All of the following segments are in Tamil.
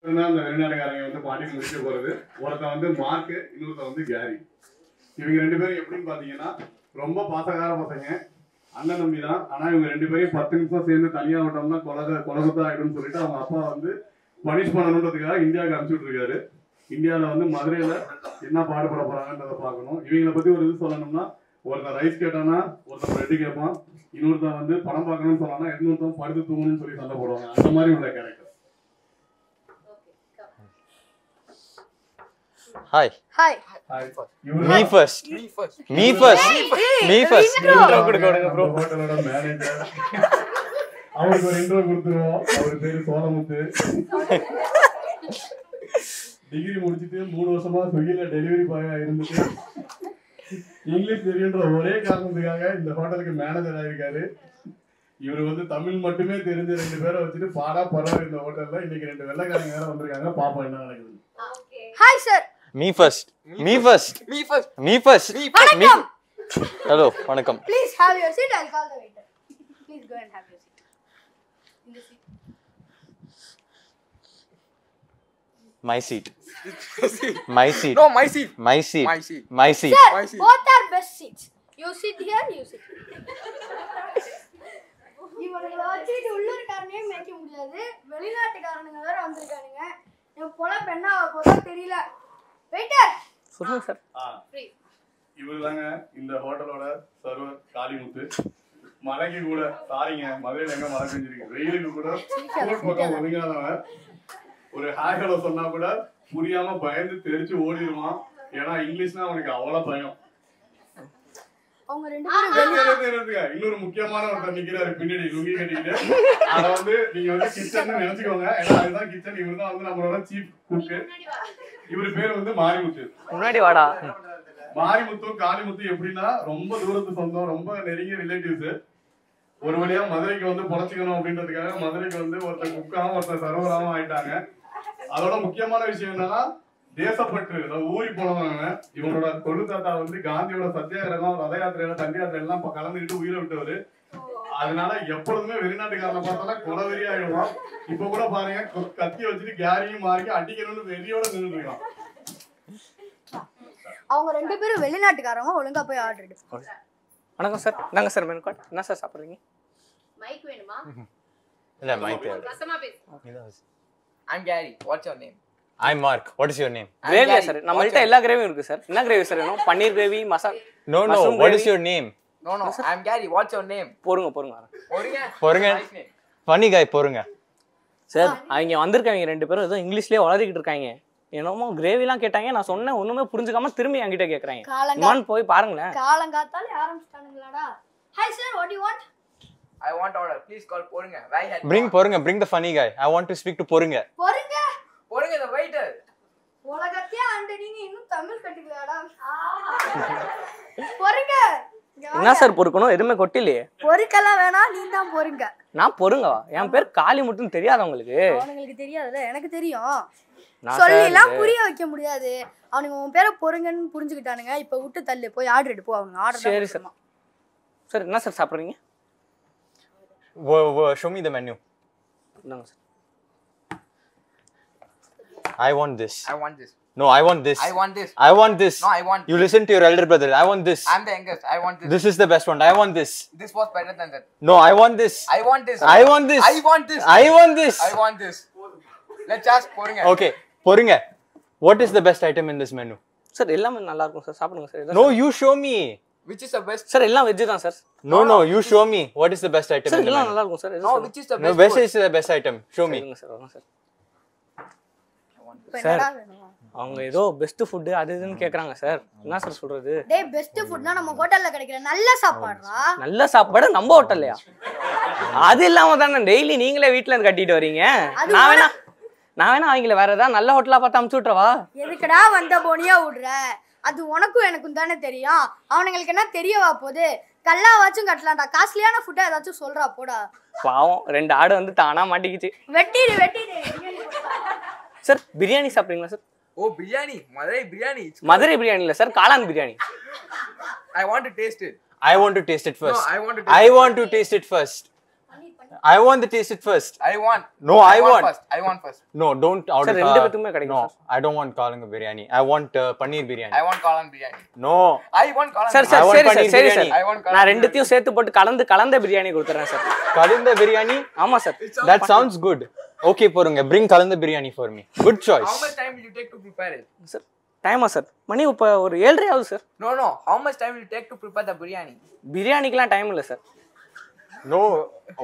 அந்த வெளிநாட்டுக்காரங்க வந்து பாட்டி முடிக்க போறது. ஒருத்தன் வந்து மார்க், இன்னொருத்தன் வந்து கேரி. இவங்க ரெண்டு பேரும் எப்படின்னு பாத்தீங்கன்னா ரொம்ப பாசகார பசங்க, அண்ணன் தம்பி தான். ஆனா இவங்க ரெண்டு பேரும் 10 நிமிஷம் சேர்ந்து தனியா விட்டோம்னா கொலகத்தா ஆயிடும்னு சொல்லிட்டு அவங்க அப்பா வந்து பனிஷ் பண்ணணுன்றதுக்காக இந்தியாவுக்கு அனுப்பிச்சுட்டு இருக்காரு. இந்தியாவில் வந்து மதுரையில என்ன பாடுபட போறாங்கன்றதை பார்க்கணும். இவங்களை பத்தி ஒரு இது சொல்லணும்னா, ஒருத்தன் ரைஸ் கேட்டானா ஒருத்தன் பிரெட் கேட்பான், இன்னொருத்தன் வந்து படம் பார்க்கணும்னு சொன்னானா இன்னொருத்தன் படுத்து தூங்கணும்னு சொல்லி சண்டை போடுவாங்க. அந்த மாதிரி உள்ள character. Hi. Hi. Hi. Me first. Intro கொடுங்க bro. ஹோட்டலோட மேனேஜர். அவருக்கு ஒரு இன்ட்ரோ கொடுத்துருவோம். அவர் பேரு சோனமுத்து. டிகிரி முடிச்சிட்டு 3 வருஷமா ஸ்விக்கில டெலிவரி பாயா இருந்துட்டு இங்கிலீஷ் தெரியுன்ற ஒரே காரணத்துக்காக இந்த ஹோட்டலுக்கு மேனேஜர் ஆயிருக்காரு. இவர் வந்து தமிழ் மட்டுமே தெரிஞ்ச 2 பேரை வச்சுட்டு பாடா பரவாயில்ல இந்த ஹோட்டல்ல. இன்னைக்கு 2 வெள்ளைக்காரங்க வேற வந்திருக்காங்க. பாப்போம் என்ன நடக்குது. Hi sir. Me first. வணக்கம். Hello, வணக்கம். Please have your seat. I'll call the waiter. Please go and have your seat. In the seat. My seat. No, my seat. Sir, both are best seats. You sit here, you sit here. இவனுங்களை வச்சுட்டு உள்ளூர்காரனே மேய்க்க முடியாது, வெளிநாட்டுக்காரனுங்க வேற வந்திருக்கானுங்க. என் பொழப்பு என்ன ஆக போதோ தெரியல. வெயிட்டர் சொல்லுங்க சார். இவரு தாங்க இந்த ஹோட்டலோட சர்வர் காளிமுத்து. மழைக்கு கூட சாரிங்க, மதுரையில எங்க மழை பெஞ்சிருக்கு, வெயிலுக்கு கூட பக்கம் ஒதுங்காதவன். ஒரு ஹாய் ஹலோ சொன்னா கூட புரியாம பயந்து தெரிச்சு ஓடிடுவான். ஏன்னா இங்கிலீஷ்னா அவனுக்கு அவ்வளவு பயம். அவங்க ரெண்டு பேரும் இன்னொரு முக்கியமான ஒருத்தர் நிக்கிறாரு பின்னாடி லுங்கி கட்டிக்கிட்டு. அத வந்து நீங்க வந்து கிச்சன் நினைச்சுக்கோங்க. ஏன்னா அதுதான் கிச்சன். இவரு தான் வந்து நம்மளோட சீஃப் குக்கு. இவரு பேர் வந்து மாரிமுத்து. முன்னாடி வாடா. மாரிமுத்து காளிமுத்து எப்படின்னா ரொம்ப தூரத்து சொந்தம், ரொம்ப நெருங்கிய ரிலேட்டிவ்ஸ். ஒரு வழியா மதுரைக்கு வந்து பொழைச்சிக்கணும் அப்படின்றதுக்காக மதுரைக்கு வந்து ஒருத்தர் குக்காவும் ஒருத்தர் சர்வராகவும் ஆயிட்டாங்க. அதோட முக்கியமான விஷயம் என்னன்னா தேசப்பற்று, ஊறி போனவங்க. இவனோட கொள்ளு தாத்தா வந்து காந்தியோட சத்தியாகிரகம், ரத யாத்திரையில, தண்டி யாத்திரை எல்லாம் கலந்துக்கிட்டு உயிரை விட்டவரு. அதனால எப்பொழுதுமே வெளிநாட்டுக்காரனை பார்த்தாலும் கொலவெறி ஆயிடுவான். இப்ப கூட பாருங்க கத்தி வச்சுட்டு கேரியும் மாறி அடிக்கணும்னு வெறியோட நின்றுட்டு இருக்கான். அவங்க ரெண்டு பேரும் வெளிநாட்டுக்காரங்க, ஒழுங்கா போய் ஆர்டர் எடு. வணக்கம் சார். நாங்க சார் மெனு கார்டு. என்ன சார் சாப்பிடுறீங்க? மைக் வேணுமா? இல்ல மைக் தேவை. கஸ்டமா பேசு. I'm Gary. What's your name? I'm Mark. What is your name? Gravy sir. நம்மள்ட்ட எல்லா கிரேவியும் இருக்கு சார். என்ன கிரேவி சார் வேணும்? Paneer gravy, masala. No. What is your name? No. I'm Gary. What's your name? போருங்க. பொறுங்க. Funny guy பொறுங்க. சார் அவங்க வந்திருக்காங்க 2 பேரும் ஏதோ இங்கிலீஷ்லயே வளரிக்கிட்டு இருக்காங்க. என்னமோ கிரேவிலாம் கேட்டாங்க. நான் சொன்னேன் ஒண்ணுமே புரிஞ்சுக்காம திரும்பி என்கிட்ட கேக்குறாங்க. நான் போய் பாருங்களேன். காலங்காத்தாலே ஆரம்பிச்சிட்டானுங்களாடா. Hi sir, what do you want? I want order. Please call Porunga. Right at Bring the funny guy. I want to speak to Porunga. Porunga, the waiter. உலகத்தையே ஆண்டு நீங்க இன்னும் தமிழ் கட்டிக்கலாடா. பொறுங்க. என்ன சார் பொறுக்கணும்? எதுவுமே கொட்டிலையே. பொறுக்கலாம் வேணாம், நீ தான் பொறுங்க. நான் பொறுங்கவா? என் பேர் காளிமுத்துன்னு தெரியாத உங்களுக்கு? அவங்களுக்கு தெரியாதுல்ல, எனக்கு தெரியும். சொல்லிலாம் புரிய வைக்க முடியாது. அவனுங்க உன் பேரை பொறுங்கன்னு புரிஞ்சுக்கிட்டானுங்க. இப்ப விட்டு தள்ளு, போய் ஆர்டர் எடு. போ, அவங்க ஆர்டர். சரி சார். சார் என்ன சார் சாப்பிடுறீங்க? Show me the menu. இந்தாங்க sir. I want this. I want this. No, I want this. I want this. I want this. No, I want You listen to your elder brother. I want this. I'm the youngest. I want this. This is the best one. I want this. This was better than that. No, I want this. I want this. I want this. I want this. I want this. I want this. Let's ask Porunga. Okay, Porunga. What is the best item in this menu? Sir எல்லாமே நல்லா இருக்கும் சார். சாப்பிடுங்க sir. No, you show me. Which is the best? Sir எல்லாம் வெஜ் தான் sir. No, you show me. What is the best item sir in the எல்லாம் menu? நல்லா இருக்கும் sir. No, which is the No, best? best is the best item. Show me. Sir வாங்க சார். இப்ப என்னடா வேணும்? அவங்க ஏதோ பெஸ்ட் ஃபுட் அது இதுன்னு கேக்குறாங்க சார். என்ன சார் சொல்றது? டேய், பெஸ்ட் ஃபுட்னா நம்ம ஹோட்டல்ல கிடைக்கிற நல்ல சாப்பாடுடா. நல்ல சாப்பாடு நம்ம ஹோட்டல்லையா? அது இல்லாம தானே டெய்லி நீங்களே வீட்ல இருந்து கட்டிட்டு வரீங்க. நான் வேணா அவங்கள வேற ஏதாவது நல்ல ஹோட்டலா பார்த்து அமுச்சு விட்டுறவா? எதுக்குடா வந்த போனியா விடுற? அது உனக்கும் எனக்கும் தானே தெரியும். அவனுங்களுக்கு என்ன தெரியவா போகுது? கல்லாவாச்சும் கட்டலாம்டா. காஸ்ட்லியான ஃபுட்டா ஏதாச்சும் சொல்றா போடா. பாவம் 2 ஆடு வந்து தானா மாட்டிக்கிச்சு. வெட்டிடு. சார் பிரியாணி சாப்பிடுறீங்களா sir? Oh, biryani. Madurai biryani. Madurai biryani இல்ல சார், காளான் biryani. I want to taste it. I want to taste it first. No, I want to I want to taste it first. I want to taste it first. I want. No, I want. First. I want first. No, don't order. Sir, ரெண்டு பேத்துக்குமே கிடைக்கும் No, I don't want Kalang biryani. I want paneer biryani. I want Kalan biryani. No. I want Kalan sir biryani. Sir I want சரி paneer சார் சரி biryani. Sir I want Kalan நான் ரெண்டுத்தையும் சேர்த்து போட்டு கலந்த பிரியாணி கொடுத்துறேன் சார். Kalanda biryani? ஆமா sir. That sounds good. Okay, porunga. Bring Kalanda biryani for me. Good choice. How much time will you take to prepare it? Sir டைமா சார் மணி இப்போ ஒரு 7:30 ஆகுது sir. No, no. How much time will you take to prepare the biryani? பிரியாணிக்குலாம் டைம் இல்லை சார். No.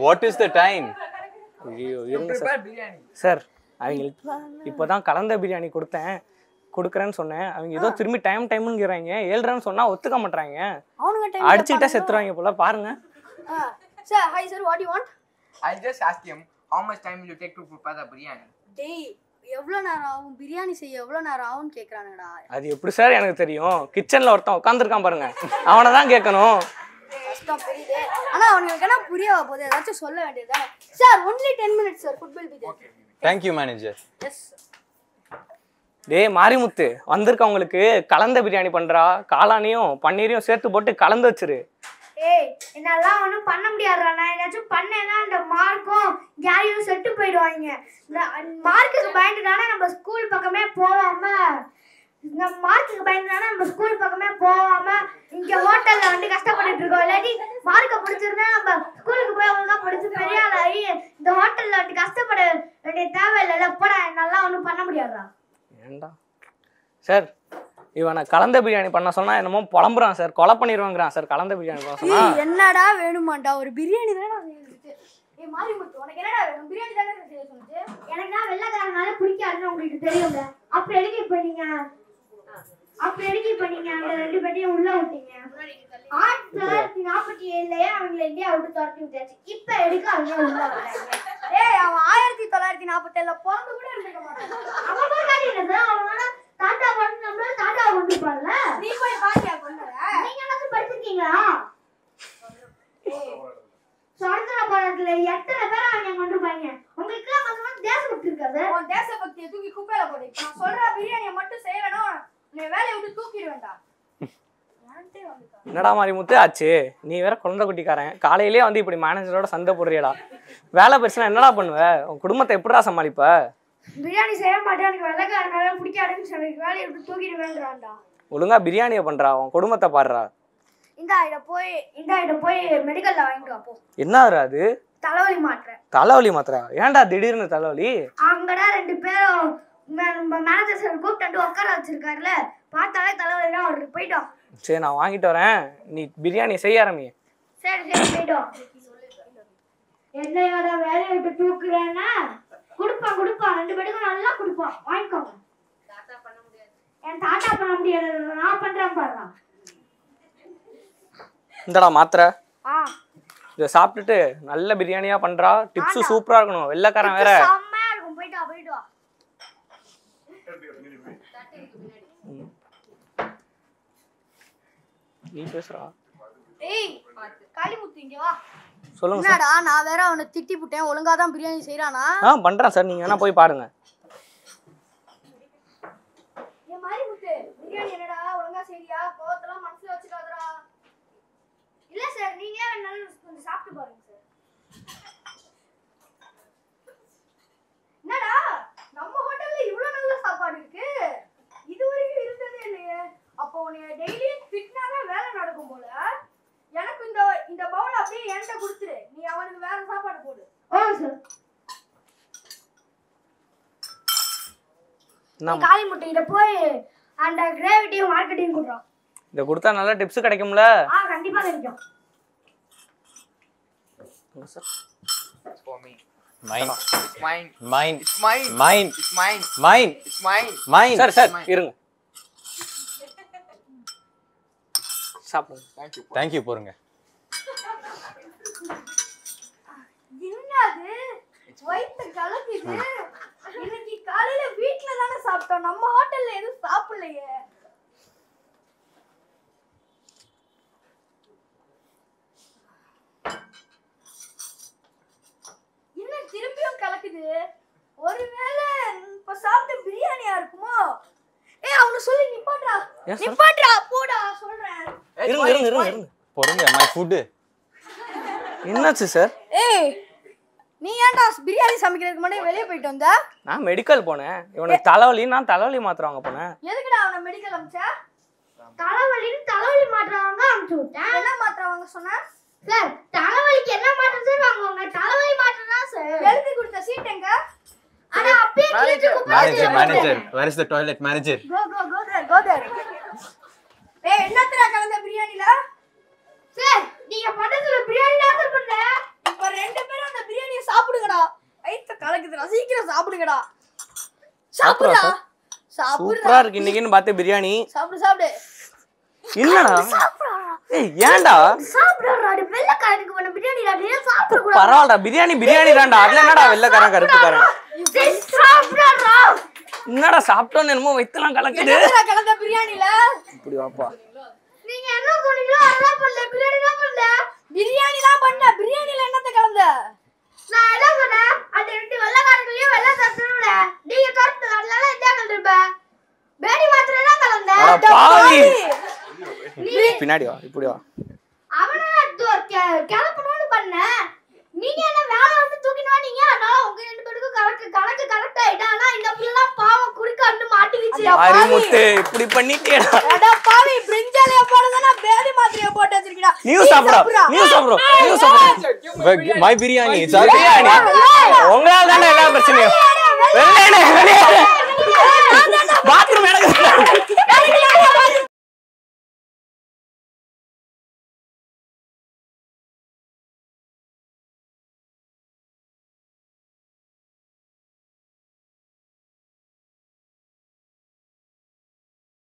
What is the time? ஐயோ To இருங்க சார். prepare biryani. சார் அவங்க இப்போதான் கலந்த பிரியாணி கொடுக்குறேன்னு சொன்னேன். அவங்க ஏதோ திரும்பி டைம்ங்கிறாங்க. 7:30 சொன்னா ஒத்துக்க மாட்டாங்க. அவனுங்க டைம் அடிச்சுக்கிட்டே செத்துருவாங்க போல பாருங்க. Sir hi sir what you want? I just asked him how much time will you take to prepare the biryani? டேய் எவ்வளோ நேரம் ஆகும் பிரியாணி செய்ய எவ்வளோ நேரம் ஆகும்னு கேட்குறானுங்கடா. அது எப்படி சார் எனக்கு தெரியும்? கிச்சன்ல ஒருத்தன் உட்காந்துருக்கான் பாருங்க, அவனை தான் கேட்கணும். கஷ்டம் பெரியது. ஆனா அவனுக்கு என்ன புரிய போகுது, ஏதாச்சும் சொல்ல வேண்டியதுதானே. Sir only 10 minutes sir, food will be there. Thank you, manager. Yes. டேய் மாரிமுத்து, வந்திருக்கவங்களுக்கு கலந்த பிரியாணி பண்றா, காளானியும் பன்னீரையும் சேர்த்து போட்டு கலந்து வச்சிரு. ஏய் என்னெல்லாம் ஒன்றும் பண்ண முடியாதுடா. நான் ஏதாச்சும் பண்ணேன்னா இந்த மார்க்கும் கேரியும் செட்டு போயிடுவாங்க. இந்த மார்க்குக்கு பயந்து தானே நம்ம ஸ்கூல் பக்கமே போகாம இங்கே ஹோட்டலில் வந்து கஷ்டப்பட்டுட்டு இருக்கோம். இல்லாட்டி மார்க்கை பிடிச்சிருந்தா நம்ம ஸ்கூலுக்கு போய் ஒழுங்கா படிச்சு பெரிய ஆளாகி இந்த ஹோட்டலில் வந்து கஷ்டப்பட வேண்டிய தேவையில்லை. போட நல்லா ஒன்றும் பண்ண முடியாதுடா. ஏண்டா சார், இவனை கலந்த பிரியாணி பண்ண சொன்னா என்னமோ புலம்புறான் சார், கொலை பண்ணிடுவாங்கிறான் சார். கலந்த பிரியாணி பண்ண சொன்னா என்னடா வேணுமாண்டா? ஒரு பிரியாணி தானே செய்யுது. ஏ மாரிமுத்து, உனக்கு என்னடா வேணும்? பிரியாணி தானே செய்ய சொன்னது. எனக்கு தான் வெள்ளைக்காரனால பிடிக்காதுன்னு உங்களுக்கு தெரியுங்க. அப்படி எடுக்க பண்ணீங்க அந்த 2 பேரையும் உள்ள விட்டீங்க. 1947லயே அவங்களை இந்தியா விட்டு துரத்தி விட்டாச்சு. இப்ப எடுக்க அவங்க உள்ள வராங்க. ஏய் அவன் 1947ல பிறந்து கூட இருக்க மாட்டான். அவன் போய் அவனால தாத்தா பண்ணு நம்மள தாத்தா கொண்டு போறல. நீ போய் பாத்தியா கொண்டற? நீங்க என்ன படிச்சிருக்கீங்களா? சுதந்திர போராட்டத்துல எத்தனை பேரை அவங்க கொண்டு போறாங்க. உங்களுக்கு எல்லாம் தேசபக்தி இருக்காது. உன் தேசபக்தியை தூக்கி குப்பையில போடு. நான் சொல்ற பிரியாணியை மட்டும் செய்யணும், நீ வேலையை விட்டு தூக்கிடுவேன்டா. என்னடா மாரிமுத்து ஆச்சு? நீ வேற குழந்தை குட்டிக்காரன், காலையிலேயே வந்து இப்படி மேனேஜரோட சண்டை போடுறியடா. வேலை பிரச்சனை என்னடா பண்ணுவ? உன் குடும்பத்தை எப்படிடா சமாளிப்ப? பிரியாணி செய்ய மாட்டேன், எனக்கு வெள்ளைக்காரனால பிடிக்காதுன்னு சொல்லி வேலையை விட்டு தூக்கிடுவேன்றான்டா. ஒழுங்கா பிரியாணியை பண்றா, உன் குடும்பத்தை பாடுறா. இந்த இட போய் மெடிக்கல்ல வாங்கிட்டு வாப்போ. என்ன அது? தலைவலி மாத்திரை. தலைவலி மாத்திரா? ஏன்டா திடீர்னு தலைவலி? அங்கடா 2 பேரும் மேனேஜர் சார் கூப்பிட்டு உட்கார வச்சிருக்காருல, பார்த்தாலே தலைவலி தான் வருது. போயிட்டோம். சரி நான் வாங்கிட்டு வரேன், நீ பிரியாணி செய்ய ஆரம்பி. சரி போயிட்டோம். என்னையோட வேலையை விட்டு தூக்குறேன்னா கொடுப்பான் 2 பேருக்கும் நல்லா கொடுப்பான், வாங்கிக்கோங்க. என் தாத்தா பண்ண முடியாது, நான் பண்றேன் பாருங்க. இந்தடா மாத்திரை, இதை சாப்பிட்டுட்டு நல்ல பிரியாணியா பண்றா. டிப்ஸு சூப்பரா இருக்கணும், வெள்ளைக்காரன் வேற. செம்மையா இருக்கும். போயிட்டு வா. நீ பேசுறா? ஏய் காளிமுத்து இங்க வா. சொல்லுங்க சார். என்னடா நான் வேற அவனை திட்டி புட்டேன், ஒழுங்கா தான் பிரியாணி செய்யறானா? பண்றேன் சார், நீங்க வேணா போய் பாருங்க. ஏ மாரிமுத்து, பிரியாணி என்னடா ஒழுங்கா செய்றியா? கோவத்தெல்லாம் மனசுல வச்சுக்காதடா. இல்ல சார், நீங்களே நல்லா கொஞ்சம் சாப்பிட்டு பாருங்க சார். என்னடா நம்ம ஹோட்டல்ல இவ்வளவு நல்ல சாப்பாடு இருக்கு, இது வரைக்கும் இருந்ததே இல்லையே. அப்போ உன்னை டெய்லி திட்டினாதான் வேலை நடக்கும் போல. எனக்கு இந்த பவுல் அப்படியே என்கிட்ட கொடுத்துரு, நீ அவனுக்கு வேற சாப்பாடு போடு. சார் என்ன காளி முட்டை இத போய் அந்த கிரேவிட்டியும் மார்க்கெட்டிங் கொடுறோம். இதை கொடுத்தா நல்ல டிப்ஸ் கிடைக்கும்ல? கண்டிப்பா கிடைக்கும். Sir It's for me. Mine. It's mine. Mine. It's mine. Mine. It's mine. Mine. It's mine. Mine. Sir இருங்க, சாப்பிடுங்க. Thank you. Thank you, போருங்க. என்னது வயித்து கலக்குது? இன்னைக்கு காலையில வீட்ல தானே சாப்பிட்டோம், நம்ம ஹோட்டல்ல எதுவும் சாப்பிடலையே. என்ன திரும்பியும் கலக்குது? ஒருவேளை இப்ப சாப்பிட்ட பிரியாணியா இருக்குமோ? ஏய் அவனை சொல்லி நிப்பாட்றா, Yes, sir. நிப்பாட்றா போடா சொல்றேன். இருங்க போருங்க, my food. என்னாச்சு சார்? ஏய் நீ ஏன்டா பிரியாணி சமைக்கிறதுக்கு முன்னாடி வெளியே போயிட்டு வந்த? நான் மெடிக்கல் போனேன். இவனுக்கு தலைவலி, நான் தலைவலி மாத்திரை வாங்க போனேன். எதுக்குடா அவனை மெடிக்கல் அனுப்பிச்ச? தலைவலி மாத்திரை வாங்க அனுப்பிச்சு விட்டேன். என்ன மாத்திரை வாங்க சொன்ன? சார் தலைவலிக்கு என்ன மாத்திரை சார் வாங்குவாங்க? தலைவலி மாத்திரை தான் சார். எழுதி கொடுத்த சீட் எங்க? அட அப்படியே கிழிச்சு Manager, where is the toilet manager? Go there. ஏய் என்னத்தடா கலந்த பிரியாணில? சார் நீங்க பண்றதுல பிரியாணி தான் சார் பண்ண. இப்ப ரெண்டு பேரும் அந்த பிரியாணியை சாப்பிடுங்கடா. வயித்த கலக்குதுடா. சீக்கிரம் சாப்பிடுங்கடா. சாப்பிடுடா. சூப்பரா இருக்கு இன்னைக்குன்னு பார்த்து பிரியாணி. சாப்பிடு. இல்லடா. ஏய் ஏன்டா? சாப்பிடுறா. வெள்ளக்காரனுக்கு பண்ண பிரியாணி அப்படியே சாப்பிட கூடாது. பரவாயில்லடா பிரியாணி தான்டா. அதுல என்னடா வெள்ளைக்காரன் கருப்புக்காரன்? சாப்பிடுறா. என்னடா சாப்பிட்டோன்னு என்னமோ வயித்தெல்லாம் கலக்குது. என்னடா கலந்த பிரியாணில? இப்படி வாப்பா. நீங்க என்ன சொன்னீங்களோ அதான் பண்ணல. பிரியாணி தான் பண்ணல. பிரியாணி தான் பண்ண. பிரியாணில என்னத்த கலந்த? நான் என்ன சொன்னேன்? அந்த ரெண்டு வெள்ளக்காரங்களையும் வெள்ளை சாப்பிடுறோம்ல. நீங்க கருத்து அதனால என்ன கலந்துருப்ப? பேடி மாத்திரை தான் கலந்த. அட பாவி. பின்னாடி வா, இப்படி வா. அவனே கிளப்பணும்னு பண்ண. நீங்க என்ன வேலை வந்து தூக்கினா நீங்க அதனால உங்க ரெண்டு பேருக்கும் கணக்கு கரெக்ட் ஆயிட்டா. ஆனா இந்த பிள்ளைலாம் பாவம் குறுக்காண்டு மாட்டிக்கிச்சு. ஆரி முத்து இப்படி பண்ணிட்டேடா. அட பாவி பிரிஞ்சாலிய போடுறதுனா பேடி மாத்திரைய போட்டு வச்சிருக்கடா. நீயும் சாப்பிடுடா. My biryani. It's our biryani. உங்களால தானே எல்லா பிரச்சனையும். வெளியே பாத்ரூம் எனக்கு